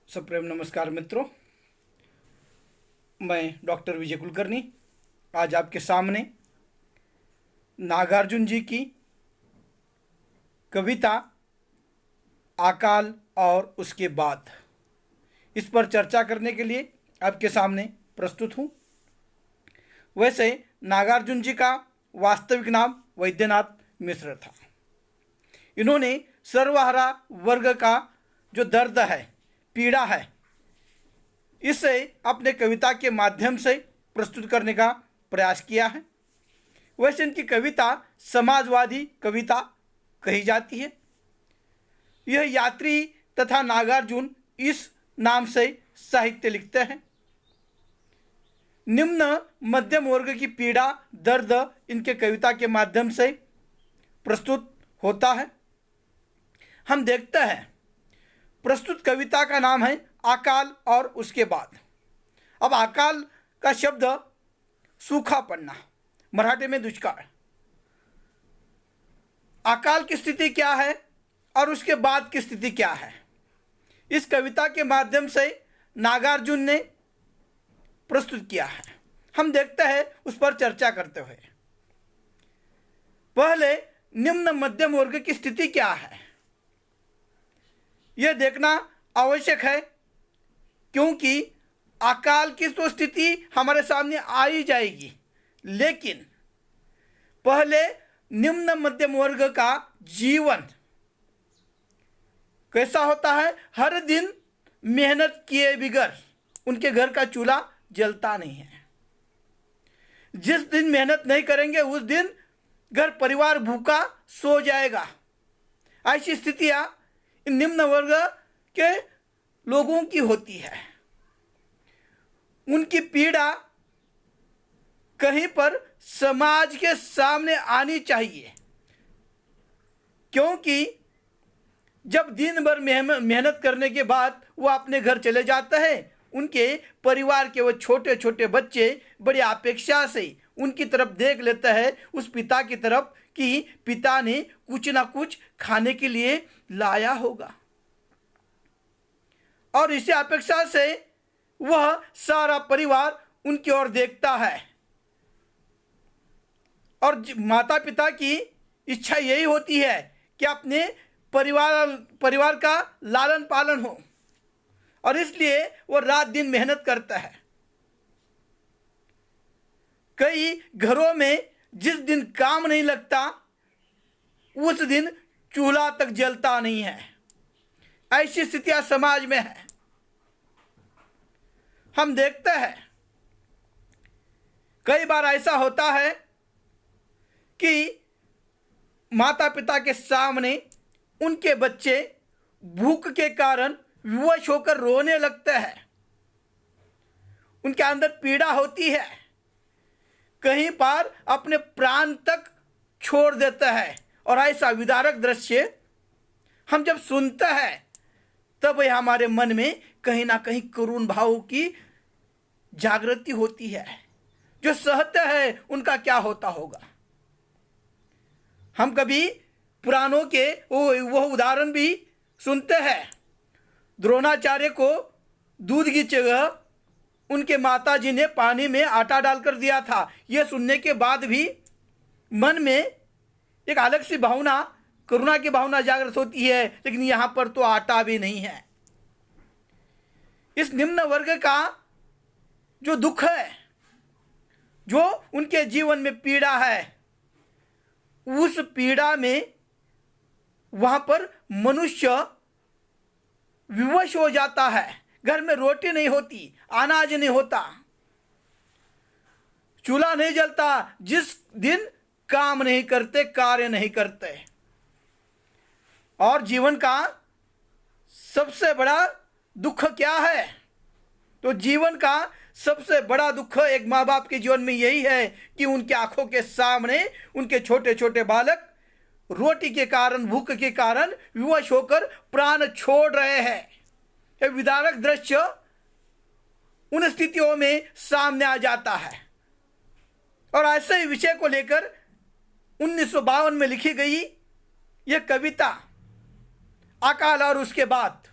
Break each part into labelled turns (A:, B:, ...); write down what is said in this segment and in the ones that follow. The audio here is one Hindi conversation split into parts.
A: सप्रेम नमस्कार मित्रों, मैं डॉक्टर विजय कुलकर्णी आज आपके सामने नागार्जुन जी की कविता अकाल और उसके बाद इस पर चर्चा करने के लिए आपके सामने प्रस्तुत हूँ। वैसे नागार्जुन जी का वास्तविक नाम वैद्यनाथ मिश्र था। इन्होंने सर्वहारा वर्ग का जो दर्द है, पीड़ा है, इसे अपने कविता के माध्यम से प्रस्तुत करने का प्रयास किया है। वैसे इनकी कविता समाजवादी कविता कही जाती है। यह यात्री तथा नागार्जुन इस नाम से साहित्य लिखते हैं। निम्न मध्यम वर्ग की पीड़ा दर्द इनके कविता के माध्यम से प्रस्तुत होता है। हम देखते हैं प्रस्तुत कविता का नाम है अकाल और उसके बाद। अब अकाल का शब्द सूखा पड़ना, मराठी में दुष्काळ। अकाल की स्थिति क्या है और उसके बाद की स्थिति क्या है, इस कविता के माध्यम से नागार्जुन ने प्रस्तुत किया है। हम देखते हैं उस पर चर्चा करते हुए। पहले निम्न मध्यम वर्ग की स्थिति क्या है यह देखना आवश्यक है, क्योंकि अकाल की तो स्थिति हमारे सामने आ ही जाएगी, लेकिन पहले निम्न मध्यम वर्ग का जीवन कैसा होता है। हर दिन मेहनत किए बिगर उनके घर का चूल्हा जलता नहीं है। जिस दिन मेहनत नहीं करेंगे उस दिन घर परिवार भूखा सो जाएगा। ऐसी स्थितियां निम्न वर्ग के लोगों की होती है। उनकी पीड़ा कहीं पर समाज के सामने आनी चाहिए, क्योंकि जब दिन भर मेहनत करने के बाद वो अपने घर चले जाते हैं, उनके परिवार के वो छोटे छोटे बच्चे बड़ी अपेक्षा से उनकी तरफ देख लेते हैं, उस पिता की तरफ कि पिता ने कुछ ना कुछ खाने के लिए लाया होगा, और इसी अपेक्षा से वह सारा परिवार उनकी ओर देखता है। और माता पिता की इच्छा यही होती है कि अपने परिवार का लालन पालन हो, और इसलिए वो रात दिन मेहनत करता है। कई घरों में जिस दिन काम नहीं लगता उस दिन चूल्हा तक जलता नहीं है। ऐसी स्थितियां समाज में है। हम देखते हैं कई बार ऐसा होता है कि माता पिता के सामने उनके बच्चे भूख के कारण विवश होकर रोने लगते हैं। उनके अंदर पीड़ा होती है, कहीं पर अपने प्राण तक छोड़ देता है। और ऐसा विदारक दृश्य हम जब सुनते हैं तब यह हमारे मन में कहीं ना कहीं करुण भाव की जागृति होती है। जो सहते हैं उनका क्या होता होगा। हम कभी पुराणों के वो उदाहरण भी सुनते हैं। द्रोणाचार्य को दूध की जगह उनके माताजी ने पानी में आटा डालकर दिया था। यह सुनने के बाद भी मन में एक अलग सी भावना, करुणा की भावना जागृत होती है, लेकिन यहां पर तो आटा भी नहीं है। इस निम्न वर्ग का जो दुख है, जो उनके जीवन में पीड़ा है, उस पीड़ा में वहां पर मनुष्य विवश हो जाता है। घर में रोटी नहीं होती, अनाज नहीं होता, चूल्हा नहीं जलता, जिस दिन काम नहीं करते, कार्य नहीं करते। और जीवन का सबसे बड़ा दुख क्या है? तो जीवन का सबसे बड़ा दुख एक माँ बाप के जीवन में यही है कि उनके आंखों के सामने उनके छोटे छोटे बालक रोटी के कारण, भूख के कारण विवश होकर प्राण छोड़ रहे हैं। यह विदारक दृश्य उन स्थितियों में सामने आ जाता है। और ऐसे ही विषय को लेकर 1952 में लिखी गई यह कविता अकाल और उसके बाद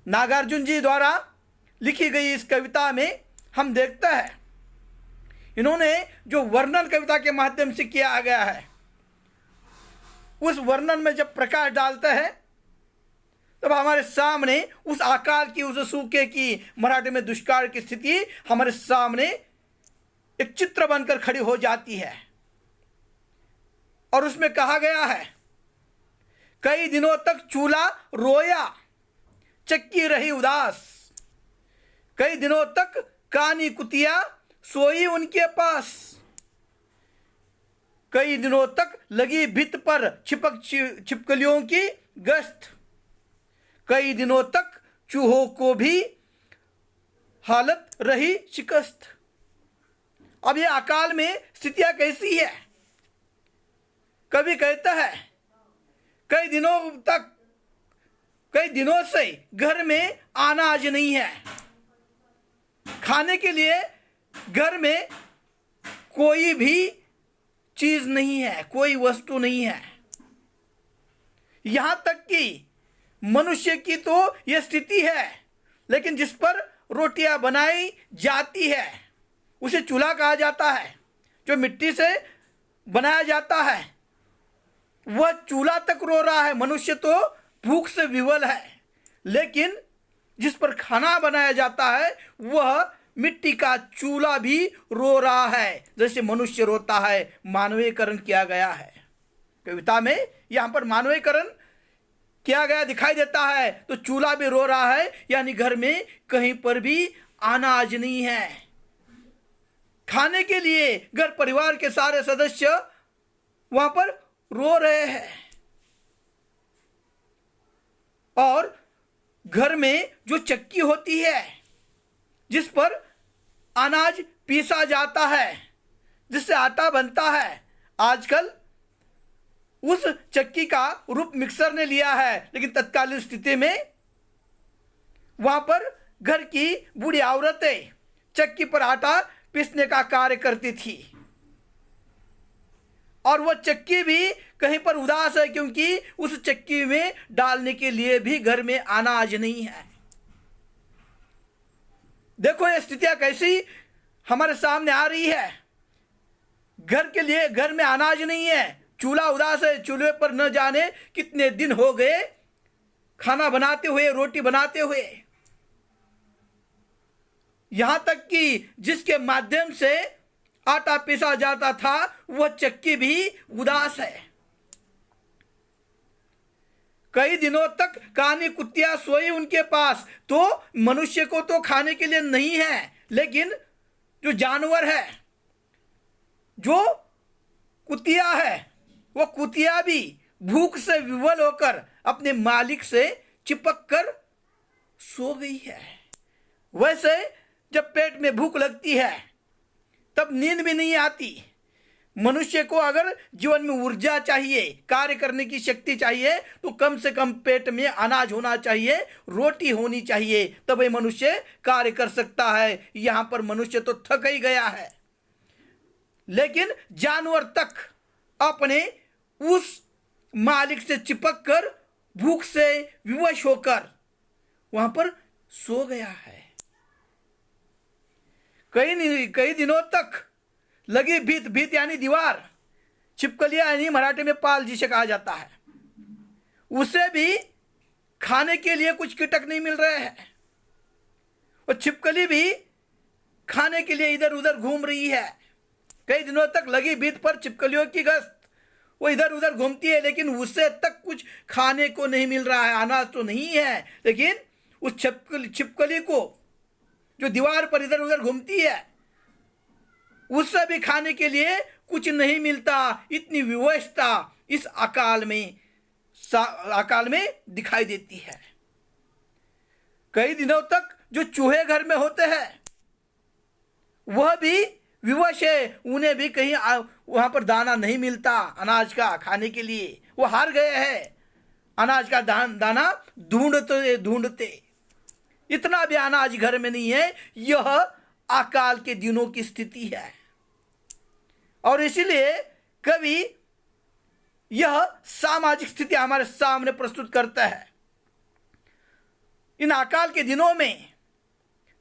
A: नागार्जुन जी द्वारा लिखी गई इस कविता में हम देखते हैं, इन्होंने जो वर्णन कविता के माध्यम से किया गया है, उस वर्णन में जब प्रकाश डालते हैं तब हमारे सामने उस अकाल की, उस सूखे की, मराठी में दुष्काल की स्थिति हमारे सामने एक चित्र बनकर खड़ी हो जाती है। और उसमें कहा गया है, कई दिनों तक चूल्हा रोया, चक्की रही उदास, कई दिनों तक कानी कुतिया सोई उनके पास, कई दिनों तक लगी भित्त पर छिपकलियों की गश्त, कई दिनों तक चूहों को भी हालत रही शिकस्त। अब ये अकाल में स्थितियां कैसी है? कभी कहता है कई दिनों से घर में अनाज नहीं है, खाने के लिए घर में कोई भी चीज नहीं है, कोई वस्तु नहीं है। यहां तक कि मनुष्य की तो यह स्थिति है, लेकिन जिस पर रोटियां बनाई जाती है उसे चूल्हा कहा जाता है। जो मिट्टी से बनाया जाता है वह चूल्हा तक रो रहा है। मनुष्य तो भूख से विवल है, लेकिन जिस पर खाना बनाया जाता है वह मिट्टी का चूल्हा भी रो रहा है, जैसे मनुष्य रोता है। मानवीकरण किया गया है कविता में, यहां पर मानवीकरण किया गया दिखाई देता है। तो चूल्हा भी रो रहा है, यानी घर में कहीं पर भी अनाज नहीं है। खाने के लिए घर परिवार के सारे सदस्य वहां पर रो रहे हैं, और घर में जो चक्की होती है जिस पर अनाज पीसा जाता है, जिससे आटा बनता है, आजकल उस चक्की का रूप मिक्सर ने लिया है, लेकिन तत्कालीन स्थिति में वहां पर घर की बूढ़ी औरतें चक्की पर आटा पीसने का कार्य करती थी। और वह चक्की भी कहीं पर उदास है, क्योंकि उस चक्की में डालने के लिए भी घर में अनाज नहीं है। देखो ये स्थितियां कैसी हमारे सामने आ रही है। घर के लिए घर में अनाज नहीं है, चूल्हा उदास है, चूल्हे पर न जाने कितने दिन हो गए खाना बनाते हुए, रोटी बनाते हुए। यहां तक कि जिसके माध्यम से आटा पीसा जाता था वह चक्की भी उदास है। कई दिनों तक कानी कुतिया सोई उनके पास। तो मनुष्य को तो खाने के लिए नहीं है, लेकिन जो जानवर है, जो कुतिया है, वह कुतिया भी भूख से विवल होकर अपने मालिक से चिपक कर सो गई है। वैसे जब पेट में भूख लगती है तब नींद भी नहीं आती। मनुष्य को अगर जीवन में ऊर्जा चाहिए, कार्य करने की शक्ति चाहिए, तो कम से कम पेट में अनाज होना चाहिए, रोटी होनी चाहिए, तब ये मनुष्य कार्य कर सकता है। यहां पर मनुष्य तो थक ही गया है, लेकिन जानवर तक अपने उस मालिक से चिपक कर भूख से विवश होकर वहां पर सो गया है। कई दिनों तक लगी भीत यानी दीवार, छिपकलियां यानी मराठी में पाल जिसे कहा जाता है, उसे भी खाने के लिए कुछ कीटक नहीं मिल रहे हैं। और छिपकली भी खाने के लिए इधर उधर घूम रही है। कई दिनों तक लगी भीत पर छिपकलियों की गश्त, वो इधर उधर घूमती है, लेकिन उसे तक कुछ खाने को नहीं मिल रहा है। अनाज तो नहीं है, लेकिन उस छिपकली को जो दीवार पर इधर उधर घूमती है उससे भी खाने के लिए कुछ नहीं मिलता। इतनी विवशता इस अकाल में दिखाई देती है। कई दिनों तक जो चूहे घर में होते हैं वह भी विवश है, उन्हें भी कहीं वहां पर दाना नहीं मिलता अनाज का खाने के लिए। वो हार गए हैं अनाज का दाना ढूंढते। इतना भी अनाज घर में नहीं है। यह अकाल के दिनों की स्थिति है, और इसीलिए कवि यह सामाजिक स्थिति हमारे सामने प्रस्तुत करता है। इन अकाल के दिनों में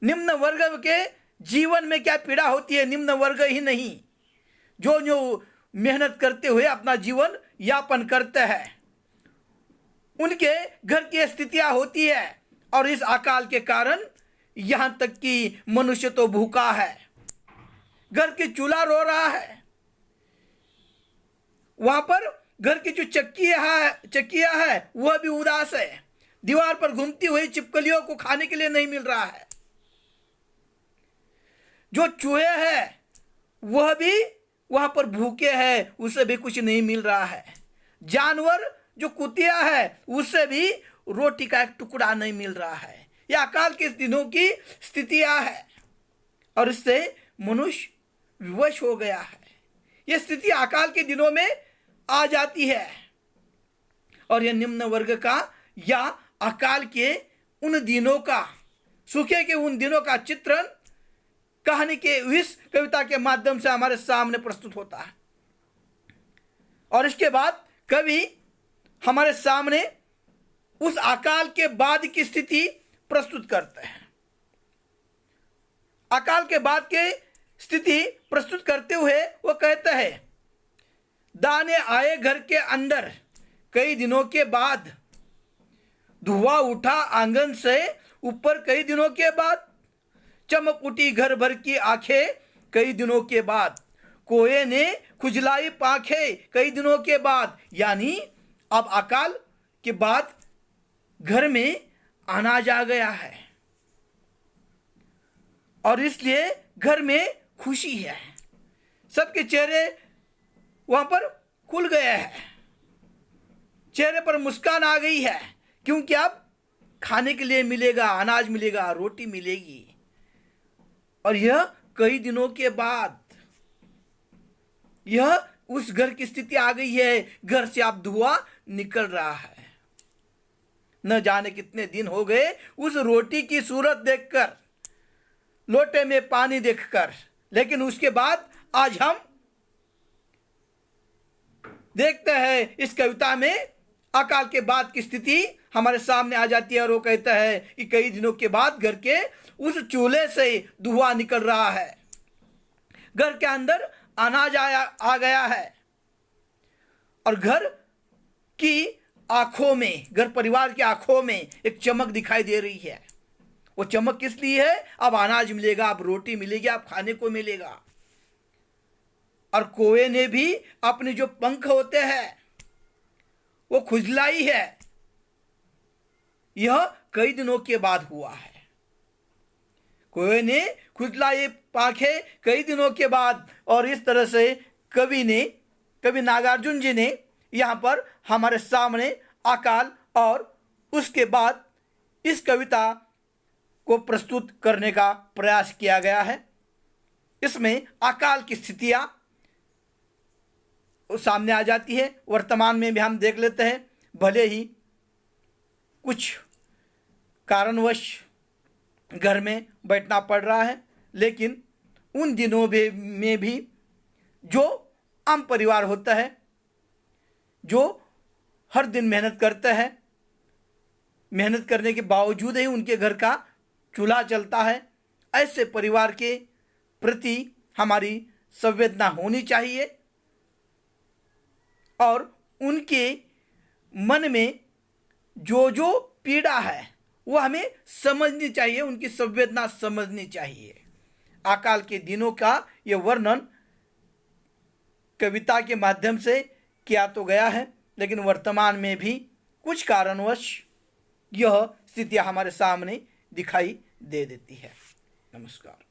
A: निम्न वर्ग के जीवन में क्या पीड़ा होती है। निम्न वर्ग ही नहीं, जो जो मेहनत करते हुए अपना जीवन यापन करते हैं, उनके घर की स्थितियां होती है। और इस अकाल के कारण यहां तक कि मनुष्य तो भूखा है, घर की चूल्हा रो रहा है, वहां पर घर की जो चक्किया है वह भी उदास है, दीवार पर घूमती हुई छिपकलियों को खाने के लिए नहीं मिल रहा है, जो चूहे हैं वह भी वहां पर भूखे हैं, उसे भी कुछ नहीं मिल रहा है, जानवर जो कुतिया है उसे भी रोटी का एक टुकड़ा नहीं मिल रहा है। यह अकाल के दिनों की स्थितियां है और इससे मनुष्य विवश हो गया है। यह स्थिति अकाल के दिनों में आ जाती है और यह निम्न वर्ग का या अकाल के उन दिनों का, सूखे के उन दिनों का चित्रण कहानी के इस कविता के माध्यम से हमारे सामने प्रस्तुत होता है। और इसके बाद कवि हमारे सामने उस अकाल के बाद की स्थिति प्रस्तुत करते हैं। अकाल के बाद के स्थिति प्रस्तुत करते हुए वो कहते हैं, दाने आए घर के अंदर कई दिनों के बाद, धुआं उठा आंगन से ऊपर कई दिनों के बाद, चमक उठी घर भर की आंखें कई दिनों के बाद, कोए ने खुजलाई पांखें कई दिनों के बाद। यानी अब अकाल के बाद घर में अनाज आ गया है और इसलिए घर में खुशी है, सबके चेहरे वहां पर खुल गए हैं, चेहरे पर मुस्कान आ गई है, क्योंकि अब खाने के लिए मिलेगा, अनाज मिलेगा, रोटी मिलेगी। और यह कई दिनों के बाद यह उस घर की स्थिति आ गई है, घर से अब धुआं निकल रहा है। न जाने कितने दिन हो गए उस रोटी की सूरत देखकर, लोटे में पानी देखकर, लेकिन उसके बाद आज हम देखते हैं इस कविता में अकाल के बाद की स्थिति हमारे सामने आ जाती है। और वो कहता है कि कई दिनों के बाद घर के उस चूल्हे से धुआं निकल रहा है, घर के अंदर अनाज आ गया है और घर की आंखों में, घर परिवार की आंखों में एक चमक दिखाई दे रही है। वो चमक किस लिए है? अब अनाज मिलेगा, अब रोटी मिलेगी, अब खाने को मिलेगा। और कोए ने भी अपने जो पंख होते हैं वो खुजलाई है। यह कई दिनों के बाद हुआ है। कोए ने खुजलाई पांखें कई दिनों के बाद। और इस तरह से कवि नागार्जुन जी ने यहाँ पर हमारे सामने अकाल और उसके बाद इस कविता को प्रस्तुत करने का प्रयास किया गया है। इसमें अकाल की स्थितियाँ सामने आ जाती है। वर्तमान में भी हम देख लेते हैं, भले ही कुछ कारणवश घर में बैठना पड़ रहा है, लेकिन उन दिनों में भी जो आम परिवार होता है, जो हर दिन मेहनत करता है, मेहनत करने के बावजूद ही उनके घर का चूल्हा चलता है, ऐसे परिवार के प्रति हमारी संवेदना होनी चाहिए और उनके मन में जो जो पीड़ा है वो हमें समझनी चाहिए, उनकी संवेदना समझनी चाहिए। अकाल के दिनों का ये वर्णन कविता के माध्यम से किया तो गया है, लेकिन वर्तमान में भी कुछ कारणवश यह स्थितियाँ हमारे सामने दिखाई दे देती है। नमस्कार।